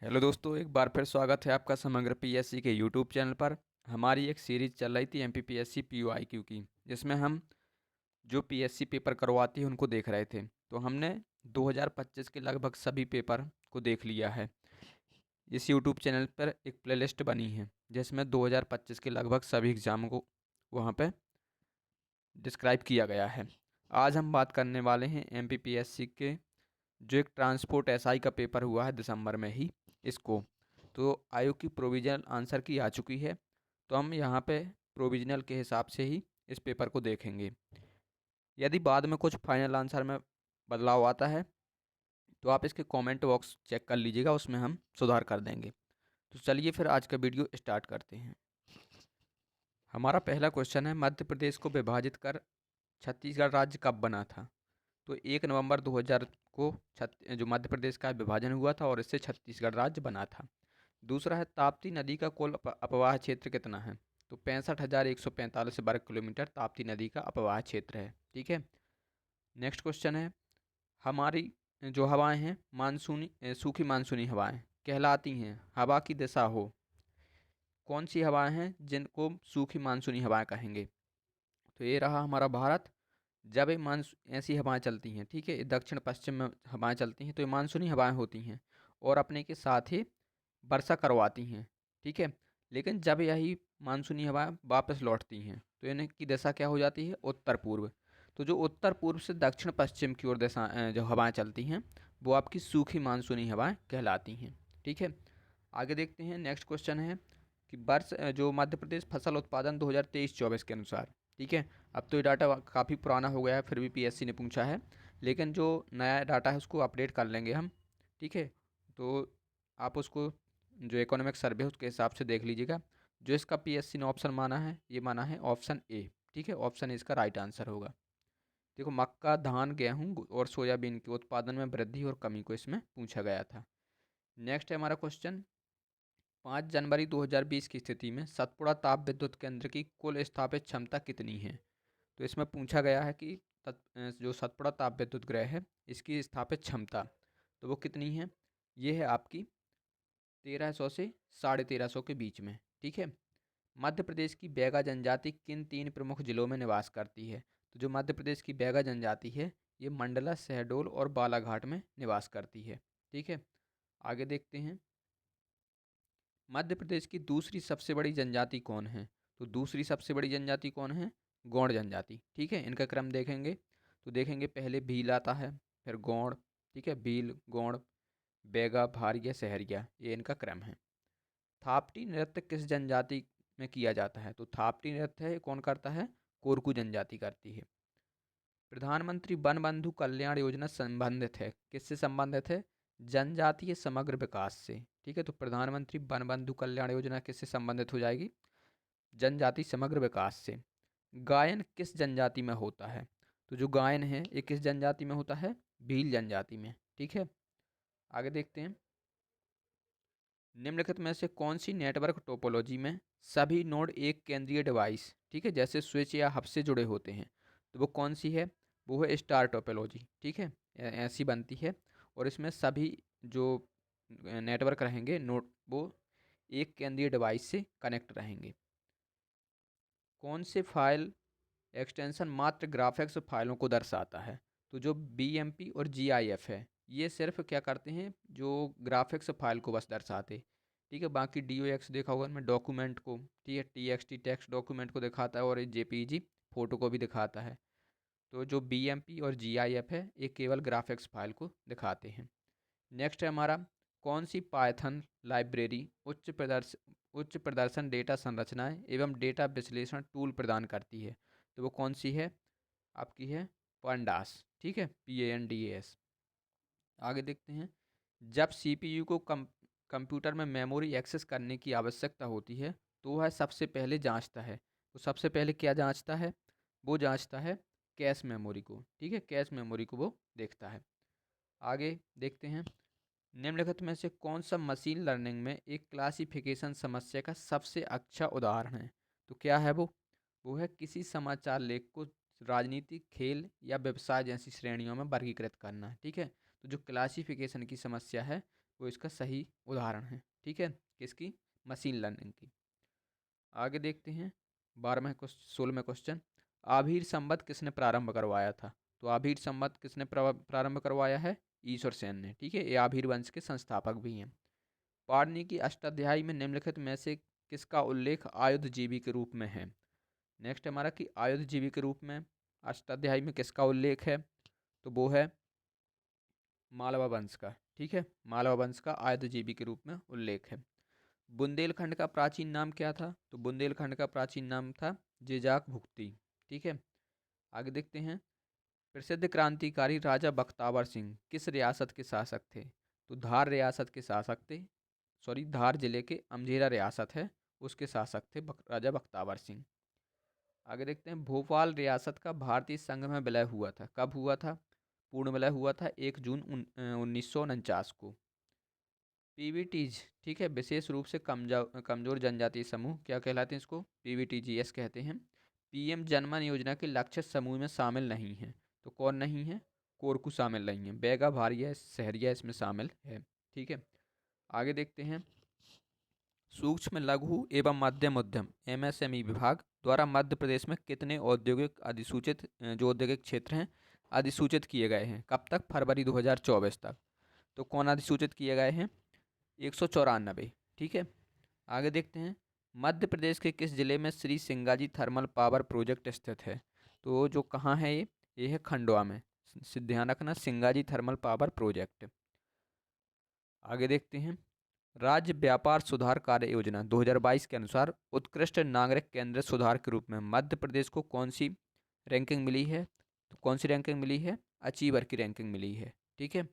Hello दोस्तों, एक बार फिर स्वागत है आपका समग्र पीएससी के यूट्यूब चैनल पर। हमारी एक सीरीज़ चल रही थी एमपीपीएससी पीओआईक्यू की, जिसमें हम जो पीएससी पेपर करवाती है उनको देख रहे थे। तो हमने 2025 के लगभग सभी पेपर को देख लिया है। इस यूट्यूब चैनल पर एक प्लेलिस्ट बनी है जिसमें 2025 के लगभग सभी एग्जाम को वहाँ पे डिस्क्राइब किया गया है। आज हम बात करने वाले हैं एमपीपीएससी के जो एक ट्रांसपोर्ट एसआई का पेपर हुआ है दिसंबर में ही, इसको तो आयोग की प्रोविजनल आंसर की आ चुकी है। तो हम यहाँ पे प्रोविजनल के हिसाब से ही इस पेपर को देखेंगे। यदि बाद में कुछ फाइनल आंसर में बदलाव आता है तो आप इसके कमेंट बॉक्स चेक कर लीजिएगा, उसमें हम सुधार कर देंगे। तो चलिए फिर आज का वीडियो स्टार्ट करते हैं। हमारा पहला क्वेश्चन है, मध्य प्रदेश को विभाजित कर छत्तीसगढ़ राज्य कब बना था? तो 1 नवंबर 2000 को जो मध्य प्रदेश का विभाजन हुआ था और इससे छत्तीसगढ़ राज्य बना था। दूसरा है, ताप्ती नदी का कुल अपवाह क्षेत्र कितना है? तो 65,145 वर्ग किलोमीटर ताप्ती नदी का अपवाह क्षेत्र है। ठीक है। नेक्स्ट क्वेश्चन है, हमारी जो हवाएं हैं मानसूनी सूखी मानसूनी हवाएं कहलाती हैं। हवा की दिशा हो, कौन सी हवाएं हैं जिनको सूखी मानसूनी हवाएं कहेंगे? तो ये रहा हमारा भारत। जब ये ऐसी हवाएं चलती हैं, ठीक है, ये दक्षिण पश्चिम में हवाएं चलती हैं तो ये मानसूनी हवाएं होती हैं और अपने के साथ ही वर्षा करवाती हैं। ठीक है। लेकिन जब यही मानसूनी हवाएं वापस लौटती हैं तो इनकी दिशा क्या हो जाती है? उत्तर पूर्व। तो जो उत्तर पूर्व से दक्षिण पश्चिम की ओर दिशा जो हवाएं चलती हैं वो आपकी सूखी मानसूनी हवाएं कहलाती हैं। ठीक है। आगे देखते हैं। नेक्स्ट क्वेश्चन है कि वर्ष जो मध्य प्रदेश फसल उत्पादन 2023-24 के अनुसार, ठीक है, अब तो ये डाटा काफ़ी पुराना हो गया है, फिर भी पीएससी ने पूछा है, लेकिन जो नया डाटा है उसको अपडेट कर लेंगे हम। ठीक है। तो आप उसको जो इकोनॉमिक सर्वे है उसके हिसाब से देख लीजिएगा। जो इसका पीएससी ने ऑप्शन माना है, ये माना है ऑप्शन ए। ठीक है, ऑप्शन ए इसका राइट आंसर होगा। देखो, मक्का, धान, गेहूं और सोयाबीन के उत्पादन में वृद्धि और कमी को इसमें पूछा गया था। नेक्स्ट है हमारा क्वेश्चन, 5 जनवरी 2020 की स्थिति में सतपुड़ा ताप विद्युत केंद्र की कुल स्थापित क्षमता कितनी है? तो इसमें पूछा गया है कि जो सतपुड़ा ताप विद्युत गृह है इसकी स्थापित क्षमता तो वो कितनी है? ये है आपकी 1300 से 1350 के बीच में। ठीक है। मध्य प्रदेश की बैगा जनजाति किन 3 प्रमुख जिलों में निवास करती है? तो जो मध्य प्रदेश की बैगा जनजाति है ये मंडला, शहडोल और बालाघाट में निवास करती है। ठीक है। आगे देखते हैं। मध्य प्रदेश की दूसरी सबसे बड़ी जनजाति कौन है? तो दूसरी सबसे बड़ी जनजाति कौन है? गौड़ जनजाति। ठीक है। इनका क्रम देखेंगे तो देखेंगे, पहले भील आता है, फिर गौड़, ठीक है, भील, गौड़, बैगा, भारिया, सहरिया, ये इनका क्रम है। थापटी नृत्य किस जनजाति में किया जाता है? तो थापटी नृत्य है कौन करता है? कोरकू जनजाति करती है। प्रधानमंत्री वन बंधु कल्याण योजना संबंधित है, किससे संबंधित है? जनजातीय समग्र विकास से। ठीक है। तो प्रधानमंत्री वन बंधु कल्याण योजना किससे संबंधित हो जाएगी? जनजाति समग्र विकास से। गायन किस जनजाति में होता है? तो जो गायन है ये किस जनजाति में होता है? भील जनजाति में। ठीक है। आगे देखते हैं। निम्नलिखित में से कौन सी नेटवर्क टोपोलॉजी में सभी नोड एक केंद्रीय डिवाइस, ठीक है, जैसे स्विच या हब से जुड़े होते हैं? तो वो कौन सी है? वो है स्टार टोपोलॉजी। ठीक है। ऐसी बनती है और इसमें सभी जो नेटवर्क रहेंगे नोड वो एक केंद्रीय डिवाइस से कनेक्ट रहेंगे। कौन से फाइल एक्सटेंशन मात्र ग्राफिक्स फाइलों को दर्शाता है? तो जो बीएमपी और जीआईएफ है ये सिर्फ क्या करते हैं? जो ग्राफिक्स फाइल को बस दर्शाते। ठीक है। बाकी डीओएक्स देखा होगा इनमें डॉक्यूमेंट को, ठीक है, टीएक्सटी टेक्स्ट डॉक्यूमेंट को दिखाता है और जेपीजी फोटो को भी दिखाता है। तो जो बीएमपी और जीआईएफ है ये केवल ग्राफिक्स फाइल को दिखाते हैं। नेक्स्ट है हमारा, कौन सी पाइथन लाइब्रेरी उच्च प्रदर्शन डेटा संरचनाएं एवं डेटा विश्लेषण टूल प्रदान करती है? तो वो कौन सी है? आपकी है pandas। ठीक है, PANDAS। आगे देखते हैं। जब सीपीयू को कंप्यूटर में मेमोरी एक्सेस करने की आवश्यकता होती है तो वह सबसे पहले जांचता है। तो सबसे पहले क्या जांचता है? वो जांचता है कैश मेमोरी को। ठीक है, कैश मेमोरी को वो देखता है। आगे देखते हैं। निम्नलिखित में से कौन सा मशीन लर्निंग में एक क्लासिफिकेशन समस्या का सबसे अच्छा उदाहरण है? तो क्या है वो है किसी समाचार लेख को राजनीति, खेल या व्यवसाय जैसी श्रेणियों में वर्गीकृत करना। ठीक है। तो जो क्लासिफिकेशन की समस्या है वो इसका सही उदाहरण है। ठीक है, किसकी? मशीन लर्निंग की। आगे देखते हैं 16वें क्वेश्चन। आभीर संवत किसने प्रारंभ करवाया था? तो आभीर संवत किसने प्रारंभ करवाया है? ईश्वर सेन ने। ठीक है, ये आभीर वंश के संस्थापक भी हैं। पाणिनि की अष्टाध्यायी में निम्नलिखित में से किसका उल्लेख आयुध जीवी के रूप में है? नेक्स्ट हमारा कि आयुध जीवी के रूप में अष्टाध्यायी में किसका उल्लेख है? तो वो है मालवा वंश का। ठीक है, मालवा वंश का आयुध जीवी के रूप में उल्लेख है। बुंदेलखंड का प्राचीन नाम क्या था? तो बुंदेलखंड का प्राचीन नाम था जेजाक भुक्ती। ठीक है, आगे देखते हैं। प्रसिद्ध क्रांतिकारी राजा बख्तावर सिंह किस रियासत के शासक थे? तो धार रियासत के शासक थे। सॉरी, धार जिले के अमझेरा रियासत है, उसके शासक थे राजा बख्तावर सिंह। आगे देखते हैं। भोपाल रियासत का भारतीय संघ में विलय हुआ था, कब हुआ था? पूर्ण विलय हुआ था 1 जून 1949 को। पीवीटीज, ठीक है, विशेष रूप से कमजोर जनजातीय समूह क्या कहलाते हैं? इसको पीवीटीजीएस कहते हैं। पीएम जनमन योजना के लक्षित समूह में शामिल नहीं है। तो कौन नहीं है? कोरकू शामिल नहीं है। बैगा भारिया शहरिया इसमें शामिल है। ठीक है, आगे देखते हैं। सूक्ष्म लघु एवं मध्यम उद्यम एमएसएमई विभाग द्वारा मध्य प्रदेश में कितने औद्योगिक अधिसूचित जो औद्योगिक क्षेत्र हैं अधिसूचित किए गए हैं? कब तक? फरवरी 2024 तक। तो कौन अधिसूचित किए गए हैं? 194। ठीक है, आगे देखते हैं। मध्य प्रदेश के किस जिले में Shri Singaji thermal power project स्थित है? तो जो कहाँ है ये है खंडवा में। ध्यान रखना, सिंगाजी थर्मल पावर प्रोजेक्ट। आगे देखते हैं। राज्य व्यापार सुधार कार्य योजना 2022 के अनुसार उत्कृष्ट नागरिक केंद्रित सुधार के रूप में मध्य प्रदेश को कौन सी रैंकिंग मिली है? तो कौन सी रैंकिंग मिली है? अचीवर की रैंकिंग मिली है। ठीक है,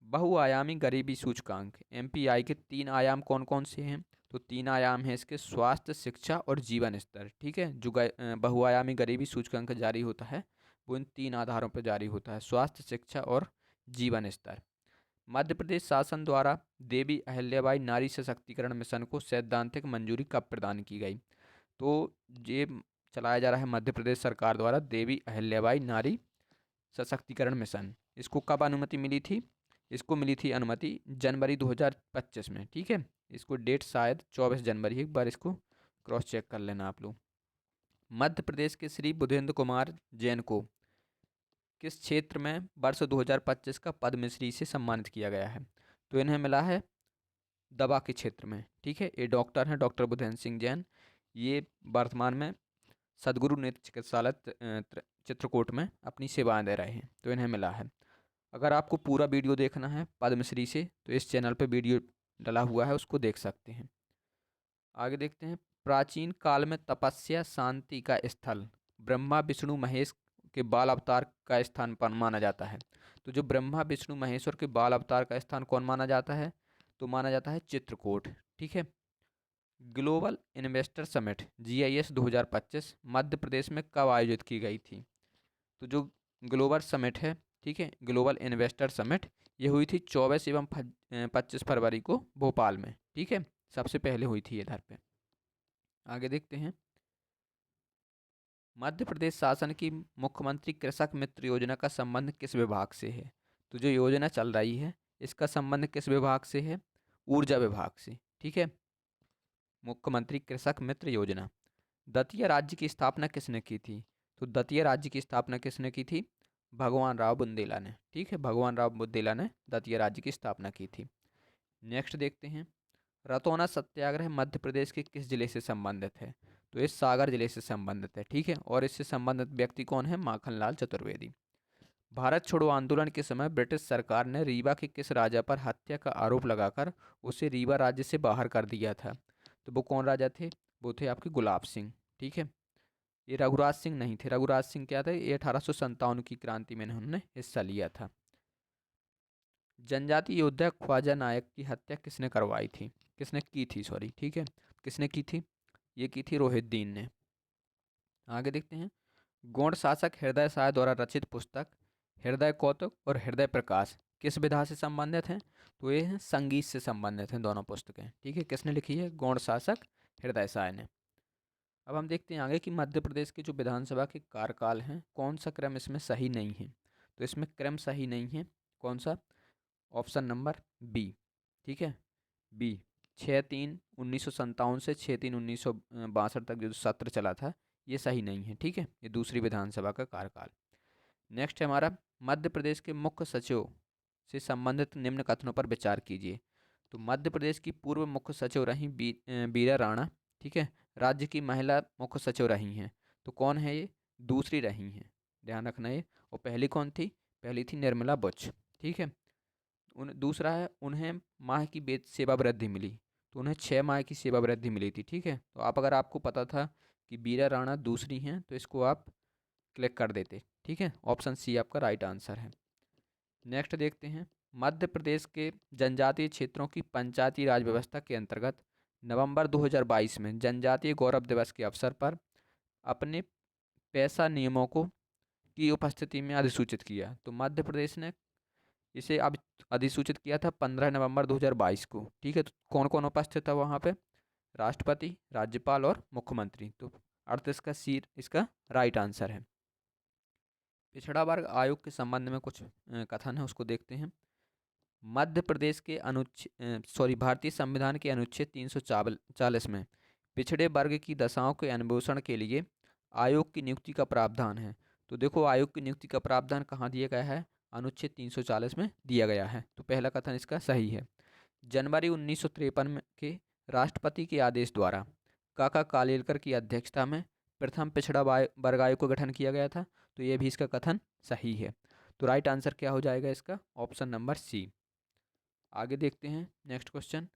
बहुआयामी गरीबी सूचकांक एमपीआई के 3 आयाम कौन कौन से हैं? तो 3 आयाम हैं इसके, स्वास्थ्य, शिक्षा और जीवन स्तर। ठीक है, जो बहुआयामी गरीबी सूचकांक जारी होता है वो इन 3 आधारों पर जारी होता है, स्वास्थ्य, शिक्षा और जीवन स्तर। मध्य प्रदेश शासन द्वारा देवी अहिल्याबाई नारी सशक्तिकरण मिशन को सैद्धांतिक मंजूरी कब प्रदान की गई? तो ये चलाया जा रहा है मध्य प्रदेश सरकार द्वारा देवी अहिल्याबाई नारी सशक्तिकरण मिशन। इसको कब अनुमति मिली थी? इसको मिली थी अनुमति जनवरी 2025 में। ठीक है, इसको डेट शायद 24 जनवरी, एक बार इसको क्रॉस चेक कर लेना आप लोग। मध्य प्रदेश के श्री बुधेंद्र कुमार जैन को किस क्षेत्र में वर्ष 2025 का पद्मश्री से सम्मानित किया गया है? तो इन्हें मिला है दवा के क्षेत्र में। ठीक है, ये डॉक्टर हैं, डॉक्टर बुधेंद्र सिंह जैन। ये वर्तमान में सदगुरु नेत्र चिकित्सालय चित्रकूट में अपनी सेवाएं दे रहे हैं, तो इन्हें मिला है। अगर आपको पूरा वीडियो देखना है पद्मश्री से तो इस चैनल पर वीडियो डला हुआ है, उसको देख सकते हैं। आगे देखते हैं। प्राचीन काल में तपस्या शांति का स्थल ब्रह्मा विष्णु महेश के बाल अवतार का स्थान पर माना जाता है। तो जो ब्रह्मा विष्णु महेश्वर के बाल अवतार का स्थान कौन माना जाता है? तो माना जाता है चित्रकूट। ठीक है, global investor summit GIS 2025 Madhya Pradesh में कब आयोजित की गई थी? तो जो ग्लोबल समिट है, ठीक है, ग्लोबल इन्वेस्टर समिट, ये हुई थी 24 एवं 25 फरवरी को भोपाल में। ठीक है, सबसे पहले हुई थी इधर पे। आगे देखते हैं। मध्य प्रदेश शासन की मुख्यमंत्री कृषक मित्र योजना का संबंध किस विभाग से है? तो जो योजना चल रही है इसका संबंध किस विभाग से है? ऊर्जा विभाग से। ठीक है, मुख्यमंत्री कृषक मित्र योजना। दतिया राज्य की स्थापना किसने की थी? तो दतिया राज्य की स्थापना किसने की थी? भगवान राव बुंदेला ने। ठीक है, भगवान राव बुंदेला ने दतिया राज्य की स्थापना की थी। नेक्स्ट देखते हैं। रतौना सत्याग्रह मध्य प्रदेश के किस जिले से संबंधित है? तो ये सागर जिले से संबंधित है। ठीक है, और इससे संबंधित व्यक्ति कौन है? माखनलाल चतुर्वेदी। भारत छोड़ो आंदोलन के समय ब्रिटिश सरकार ने रीवा के किस राजा पर हत्या का आरोप लगाकर उसे रीवा राज्य से बाहर कर दिया था? तो वो कौन राजा थे? वो थे आपके गुलाब सिंह। ठीक है, ये रघुराज सिंह नहीं थे। रघुराज सिंह क्या थे? ये 1857 की क्रांति में इन्होंने हिस्सा लिया था। जनजाति योद्धा ख्वाजा नायक की हत्या किसने करवाई थी? किसने की थी, सॉरी। ठीक है, किसने की थी? ये की थी रोहितदीन ने। आगे देखते हैं। गौड़ शासक हृदय साय द्वारा रचित पुस्तक हृदय कौतुक और हृदय प्रकाश किस विधा से संबंधित हैं? तो ये हैं संगीत से संबंधित हैं दोनों पुस्तकें। ठीक है, किसने लिखी है? गौड़ शासक हृदय साय ने। अब हम देखते हैं आगे कि मध्य प्रदेश के जो विधानसभा के कार्यकाल हैं कौन सा क्रम इसमें सही नहीं है? तो इसमें क्रम सही नहीं है। कौन सा? Option number B. ठीक है। बी 6/3/1957 से 6/3/1962 तक जो सत्र चला था, ये सही नहीं है। ठीक है, ये दूसरी विधानसभा का कार्यकाल। नेक्स्ट है हमारा, मध्य प्रदेश के मुख्य सचिव से संबंधित निम्न कथनों पर विचार कीजिए। तो मध्य प्रदेश की पूर्व मुख्य सचिव रही बीरा राणा। ठीक है, राज्य की महिला मुख्य सचिव रही हैं। तो कौन है ये? दूसरी रही हैं, ध्यान रखना ये। और पहली कौन थी? पहली थी निर्मला बुच। ठीक है। दूसरा है, उन्हें माह की वेतन सेवा वृद्धि मिली। तो उन्हें 6 माह की सेवा वृद्धि मिली थी। ठीक है, तो आप, अगर आपको पता था कि बीरा राणा दूसरी हैं, तो इसको आप क्लिक कर देते। ठीक है, ऑप्शन सी आपका राइट आंसर है। नेक्स्ट देखते हैं, मध्य प्रदेश के जनजातीय क्षेत्रों की पंचायती राज व्यवस्था के अंतर्गत नवंबर 2022 में जनजातीय गौरव दिवस के अवसर पर अपने पैसा नियमों को की उपस्थिति में अधिसूचित किया। तो मध्य प्रदेश ने इसे अब अधिसूचित किया था 15 नवंबर 2022 को। ठीक है, तो कौन कौन उपस्थित था वहाँ पे? राष्ट्रपति, राज्यपाल और मुख्यमंत्री। तो अर्थ इसका सी इसका राइट आंसर है। पिछड़ा वर्ग आयोग के संबंध में कुछ कथन है, उसको देखते हैं। मध्य प्रदेश के भारतीय संविधान के अनुच्छेद 340 में पिछड़े वर्ग की दशाओं के अन्वेषण के लिए आयोग की नियुक्ति का प्रावधान है। तो देखो, आयोग की नियुक्ति का प्रावधान कहाँ दिया गया है? अनुच्छेद 340 में दिया गया है। तो पहला कथन इसका सही है। जनवरी 1953 में के राष्ट्रपति के आदेश द्वारा काका कालेलकर की अध्यक्षता में प्रथम पिछड़ा वर्ग आयोग का गठन किया गया था। तो ये भी इसका कथन सही है। तो राइट आंसर क्या हो जाएगा इसका? Option number C. आगे देखते हैं नेक्स्ट क्वेश्चन।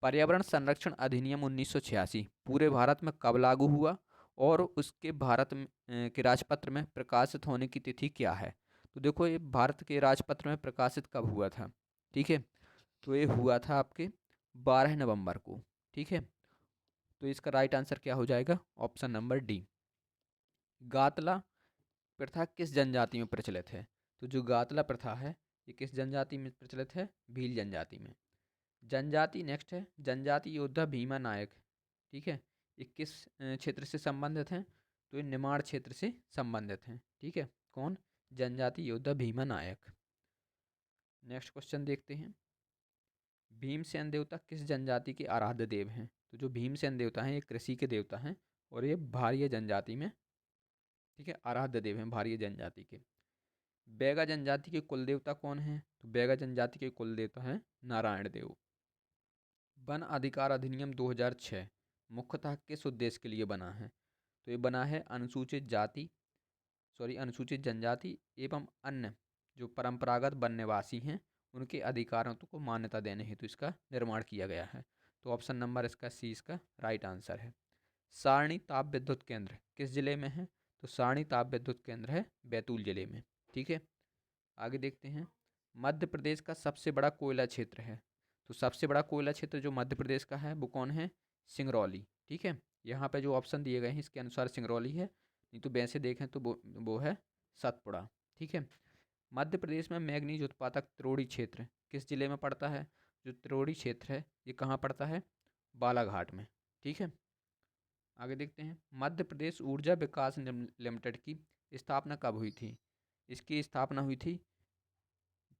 पर्यावरण संरक्षण अधिनियम 1986 पूरे भारत में कब लागू हुआ और उसके भारत के राजपत्र में प्रकाशित होने की तिथि क्या है? तो देखो, ये भारत के राजपत्र में प्रकाशित कब हुआ था? ठीक है, तो ये हुआ था आपके 12 नवंबर को। ठीक है, तो इसका राइट आंसर क्या हो जाएगा? Option number D. गातला प्रथा किस जनजाति में प्रचलित है? तो जो गातला प्रथा है, ये किस जनजाति में प्रचलित है? भील जनजाति में। जनजाति नेक्स्ट है, जनजाति योद्धा भीमा नायक। ठीक है, ये किस क्षेत्र से संबंधित हैं? तो ये निमाड़ क्षेत्र से संबंधित हैं। ठीक है, कौन? जनजाति योद्धा भीमा नायक। नेक्स्ट क्वेश्चन देखते हैं, भीमसेन देवता किस जनजाति के आराध्य देव हैं? तो जो भीमसेन देवता हैं, ये कृषि के देवता हैं और ये भारिय जनजाति में, ठीक है, आराध्य देव हैं भारिय जनजाति के। बैगा जनजाति के कुल देवता कौन है? तो बैगा जनजाति के कुल देवता हैं नारायण देव। वन अधिकार अधिनियम 2006 मुख्यतः किस उद्देश्य के लिए बना है? तो ये बना है अनुसूचित जनजाति एवं अन्य जो परंपरागत वन निवासी हैं, उनके अधिकारों को मान्यता देने हेतु इसका निर्माण किया गया है। तो ऑप्शन नंबर इसका सी इसका राइट आंसर है। सारणी ताप विद्युत केंद्र किस जिले में है? तो सारणी ताप विद्युत केंद्र है बैतूल जिले में। ठीक है, आगे देखते हैं, मध्य प्रदेश का सबसे बड़ा कोयला क्षेत्र है। तो सबसे बड़ा कोयला क्षेत्र जो मध्य प्रदेश का है वो कौन है? सिंगरौली। ठीक है, यहाँ पे जो ऑप्शन दिए गए हैं इसके अनुसार सिंगरौली है, नहीं तो वैसे देखें तो वो है सतपुड़ा। ठीक है, मध्य प्रदेश में मैग्नीज उत्पादक त्रिवेणी क्षेत्र किस जिले में पड़ता है? जो त्रिवेणी क्षेत्र है ये कहाँ पड़ता है? बालाघाट में। ठीक है, आगे देखते हैं, मध्य प्रदेश ऊर्जा विकास लिमिटेड की स्थापना कब हुई थी? इसकी स्थापना हुई थी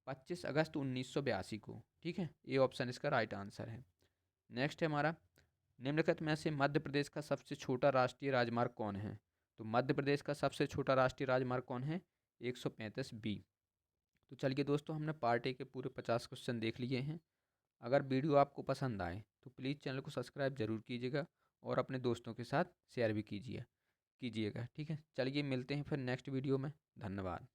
25 अगस्त 1982 को। ठीक है, ये ऑप्शन इसका राइट आंसर है। नेक्स्ट है हमारा, निम्नलिखित में से मध्य प्रदेश का सबसे छोटा राष्ट्रीय राजमार्ग कौन है? तो मध्य प्रदेश का सबसे छोटा राष्ट्रीय राजमार्ग कौन है? 135 बी। तो चलिए दोस्तों, हमने पार्ट ए के पूरे 50 क्वेश्चन देख लिए हैं। अगर वीडियो आपको पसंद आए तो प्लीज़ चैनल को सब्सक्राइब जरूर कीजिएगा और अपने दोस्तों के साथ शेयर भी कीजिएगा। ठीक है, चलिए मिलते हैं फिर नेक्स्ट वीडियो में। धन्यवाद।